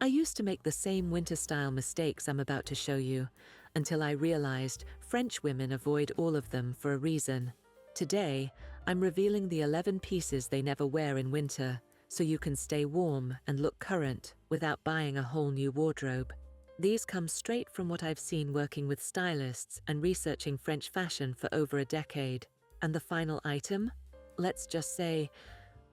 I used to make the same winter-style mistakes I'm about to show you, until I realized French women avoid all of them for a reason. Today, I'm revealing the 11 pieces they never wear in winter, so you can stay warm and look current without buying a whole new wardrobe. These come straight from what I've seen working with stylists and researching French fashion for over a decade. And the final item? Let's just say,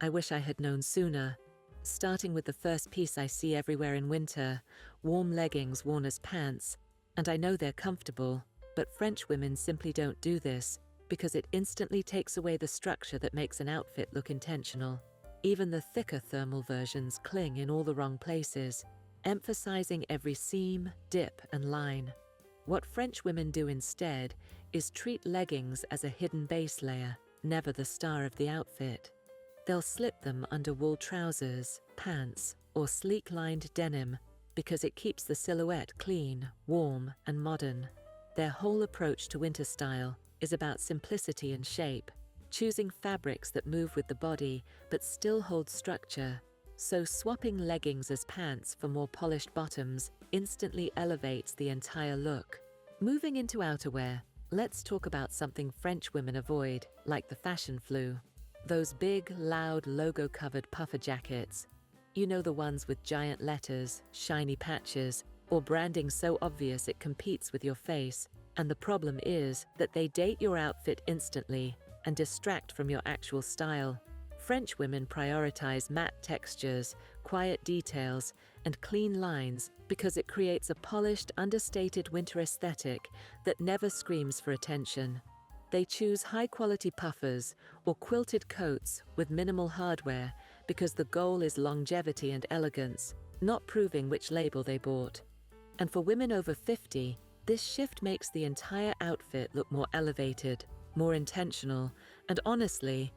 I wish I had known sooner. Starting with the first piece I see everywhere in winter, warm leggings worn as pants. And I know they're comfortable, but French women simply don't do this because it instantly takes away the structure that makes an outfit look intentional. Even the thicker thermal versions cling in all the wrong places, emphasizing every seam, dip, and line. What French women do instead is treat leggings as a hidden base layer, never the star of the outfit. They'll slip them under wool trousers, pants, or sleek-lined denim because it keeps the silhouette clean, warm, and modern. Their whole approach to winter style is about simplicity and shape, choosing fabrics that move with the body but still hold structure. So swapping leggings as pants for more polished bottoms instantly elevates the entire look. Moving into outerwear, let's talk about something French women avoid, like the fashion flu. Those big, loud, logo-covered puffer jackets. You know, the ones with giant letters, shiny patches, or branding so obvious it competes with your face. And the problem is that they date your outfit instantly and distract from your actual style. French women prioritize matte textures, quiet details, and clean lines because it creates a polished, understated winter aesthetic that never screams for attention. They choose high-quality puffers or quilted coats with minimal hardware because the goal is longevity and elegance, not proving which label they bought. And for women over 50, this shift makes the entire outfit look more elevated, more intentional, and honestly,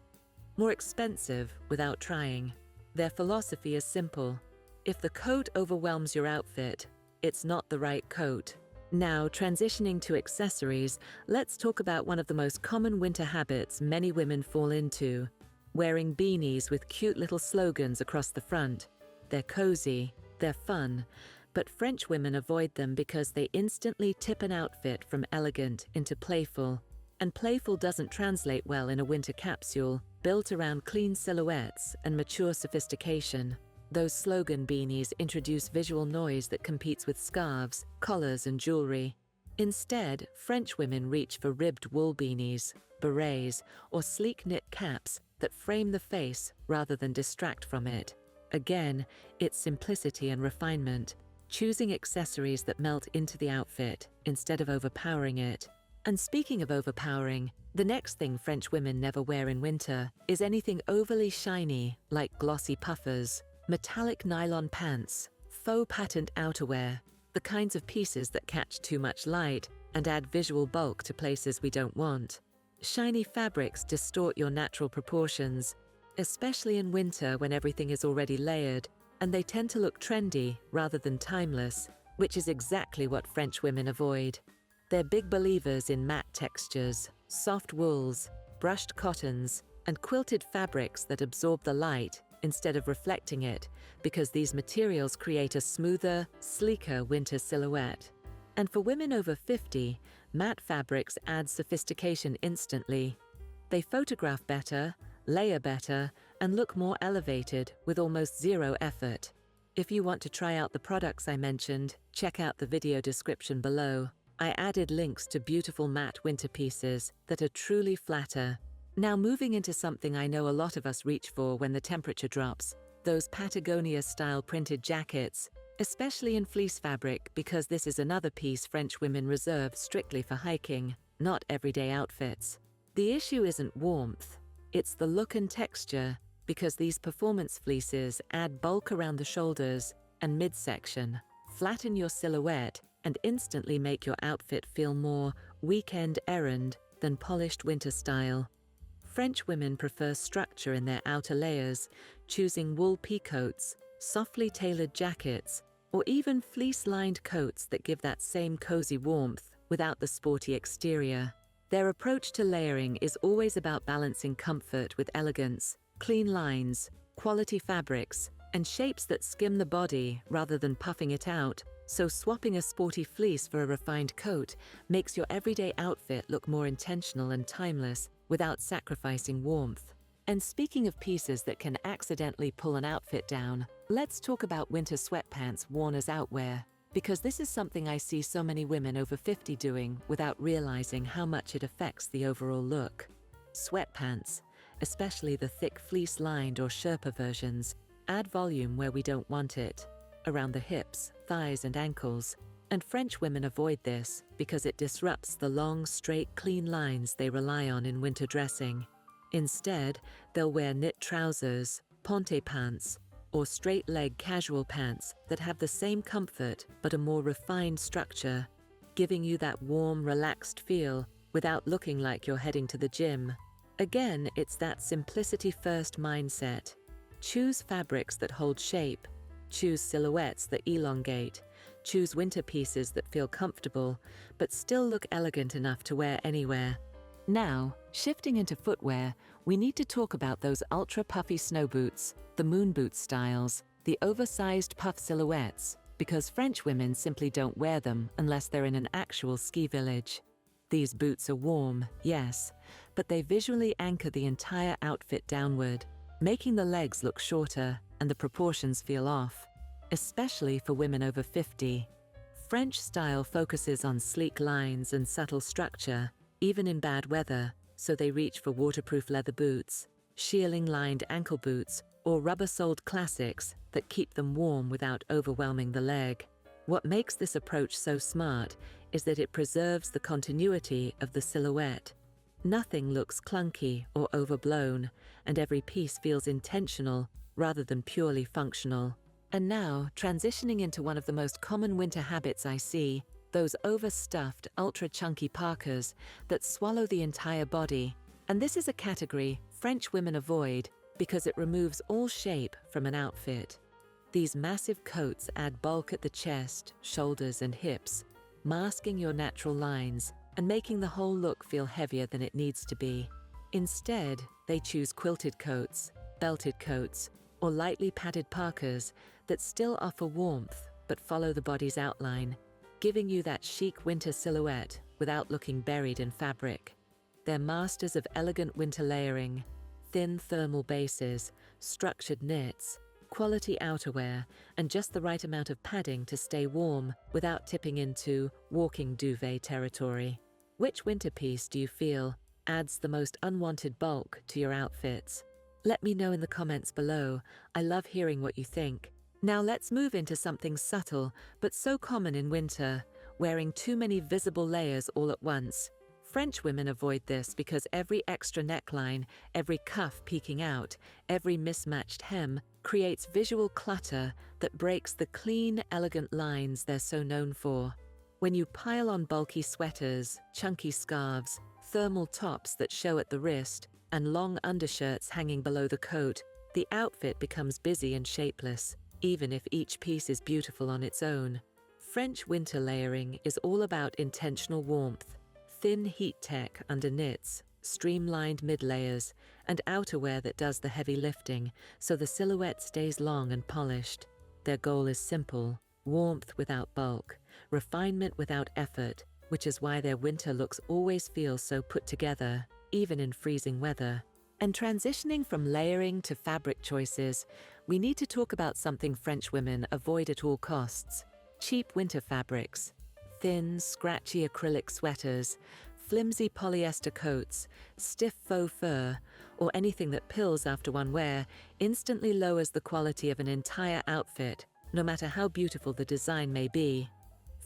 more expensive without trying. Their philosophy is simple. If the coat overwhelms your outfit, it's not the right coat. Now, transitioning to accessories, let's talk about one of the most common winter habits many women fall into: wearing beanies with cute little slogans across the front. They're cozy, they're fun, but French women avoid them because they instantly tip an outfit from elegant into playful. And playful doesn't translate well in a winter capsule built around clean silhouettes and mature sophistication. Those slogan beanies introduce visual noise that competes with scarves, collars, and jewelry. Instead, French women reach for ribbed wool beanies, berets, or sleek knit caps that frame the face rather than distract from it. Again, it's simplicity and refinement, choosing accessories that melt into the outfit instead of overpowering it. And speaking of overpowering, the next thing French women never wear in winter is anything overly shiny like glossy puffers, metallic nylon pants, faux patterned outerwear, the kinds of pieces that catch too much light and add visual bulk to places we don't want. Shiny fabrics distort your natural proportions, especially in winter when everything is already layered, and they tend to look trendy rather than timeless, which is exactly what French women avoid. They're big believers in matte textures, soft wools, brushed cottons, and quilted fabrics that absorb the light instead of reflecting it, because these materials create a smoother, sleeker winter silhouette. And for women over 50, matte fabrics add sophistication instantly. They photograph better, layer better, and look more elevated with almost zero effort. If you want to try out the products I mentioned, check out the video description below. I added links to beautiful matte winter pieces that are truly flatter. Now moving into something I know a lot of us reach for when the temperature drops, those Patagonia-style printed jackets, especially in fleece fabric, because this is another piece French women reserve strictly for hiking, not everyday outfits. The issue isn't warmth, it's the look and texture, because these performance fleeces add bulk around the shoulders and midsection, flatten your silhouette, and instantly make your outfit feel more weekend errand than polished winter style. French women prefer structure in their outer layers, choosing wool peacoats, softly tailored jackets, or even fleece-lined coats that give that same cozy warmth without the sporty exterior. Their approach to layering is always about balancing comfort with elegance, clean lines, quality fabrics, and shapes that skim the body rather than puffing it out, so swapping a sporty fleece for a refined coat makes your everyday outfit look more intentional and timeless without sacrificing warmth. And speaking of pieces that can accidentally pull an outfit down, let's talk about winter sweatpants worn as outwear, because this is something I see so many women over 50 doing without realizing how much it affects the overall look. Sweatpants, especially the thick fleece-lined or Sherpa versions, add volume where we don't want it, around the hips, thighs, and ankles. And French women avoid this because it disrupts the long, straight, clean lines they rely on in winter dressing. Instead, they'll wear knit trousers, ponte pants, or straight-leg casual pants that have the same comfort but a more refined structure, giving you that warm, relaxed feel without looking like you're heading to the gym. Again, it's that simplicity-first mindset. Choose fabrics that hold shape, choose silhouettes that elongate, choose winter pieces that feel comfortable but still look elegant enough to wear anywhere. Now, shifting into footwear, we need to talk about those ultra-puffy snow boots, the moon boot styles, the oversized puff silhouettes, because French women simply don't wear them unless they're in an actual ski village. These boots are warm, yes, but they visually anchor the entire outfit downward, making the legs look shorter and the proportions feel off, especially for women over 50. French style focuses on sleek lines and subtle structure, even in bad weather, so they reach for waterproof leather boots, shearling-lined ankle boots, or rubber-soled classics that keep them warm without overwhelming the leg. What makes this approach so smart is that it preserves the continuity of the silhouette. Nothing looks clunky or overblown, and every piece feels intentional rather than purely functional. And now, transitioning into one of the most common winter habits I see, those overstuffed, ultra-chunky parkas that swallow the entire body. And this is a category French women avoid because it removes all shape from an outfit. These massive coats add bulk at the chest, shoulders, and hips, masking your natural lines and making the whole look feel heavier than it needs to be. Instead, they choose quilted coats, belted coats, or lightly padded parkas that still offer warmth but follow the body's outline, giving you that chic winter silhouette without looking buried in fabric. They're masters of elegant winter layering, thin thermal bases, structured knits, quality outerwear, and just the right amount of padding to stay warm without tipping into walking duvet territory. Which winter piece do you feel adds the most unwanted bulk to your outfits? Let me know in the comments below. I love hearing what you think. Now let's move into something subtle but so common in winter, wearing too many visible layers all at once. French women avoid this because every extra neckline, every cuff peeking out, every mismatched hem creates visual clutter that breaks the clean, elegant lines they're so known for. When you pile on bulky sweaters, chunky scarves, thermal tops that show at the wrist, and long undershirts hanging below the coat, the outfit becomes busy and shapeless, even if each piece is beautiful on its own. French winter layering is all about intentional warmth, thin heat tech under knits, streamlined mid-layers, and outerwear that does the heavy lifting so the silhouette stays long and polished. Their goal is simple: warmth without bulk, refinement without effort, which is why their winter looks always feel so put together, even in freezing weather. And transitioning from layering to fabric choices, we need to talk about something French women avoid at all costs: cheap winter fabrics. Thin, scratchy acrylic sweaters, flimsy polyester coats, stiff faux fur, or anything that pills after one wear instantly lowers the quality of an entire outfit, no matter how beautiful the design may be.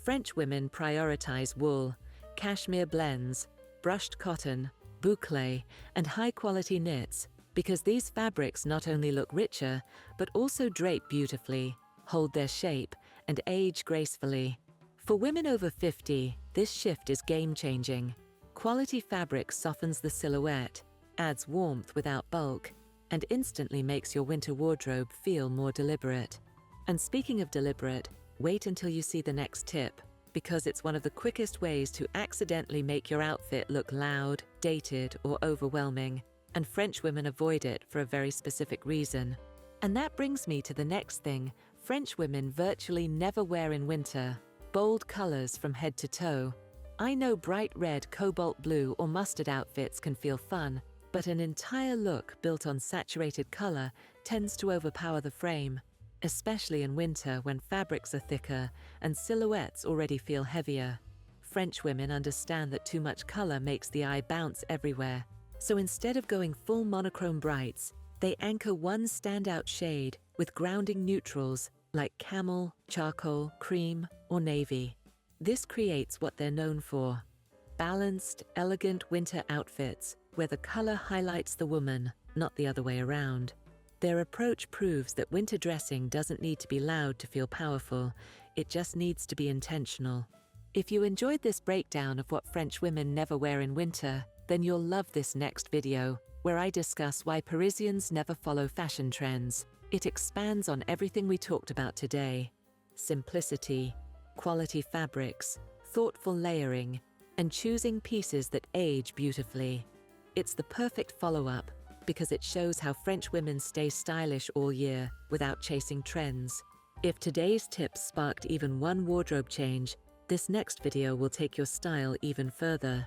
French women prioritize wool, cashmere blends, brushed cotton, boucle, and high-quality knits because these fabrics not only look richer, but also drape beautifully, hold their shape, and age gracefully. For women over 50, this shift is game-changing. Quality fabric softens the silhouette, adds warmth without bulk, and instantly makes your winter wardrobe feel more deliberate. And speaking of deliberate, wait until you see the next tip, because it's one of the quickest ways to accidentally make your outfit look loud, dated, or overwhelming, and French women avoid it for a very specific reason. And that brings me to the next thing French women virtually never wear in winter: bold colors from head to toe. I know bright red, cobalt blue, or mustard outfits can feel fun, but an entire look built on saturated color tends to overpower the frame, especially in winter when fabrics are thicker and silhouettes already feel heavier. French women understand that too much color makes the eye bounce everywhere, so instead of going full monochrome brights, they anchor one standout shade with grounding neutrals like camel, charcoal, cream, or navy. This creates what they're known for: balanced, elegant winter outfits where the color highlights the woman, not the other way around. Their approach proves that winter dressing doesn't need to be loud to feel powerful, it just needs to be intentional. If you enjoyed this breakdown of what French women never wear in winter, then you'll love this next video, where I discuss why Parisians never follow fashion trends. It expands on everything we talked about today: simplicity, quality fabrics, thoughtful layering, and choosing pieces that age beautifully. It's the perfect follow-up because it shows how French women stay stylish all year without chasing trends. If today's tips sparked even one wardrobe change, this next video will take your style even further.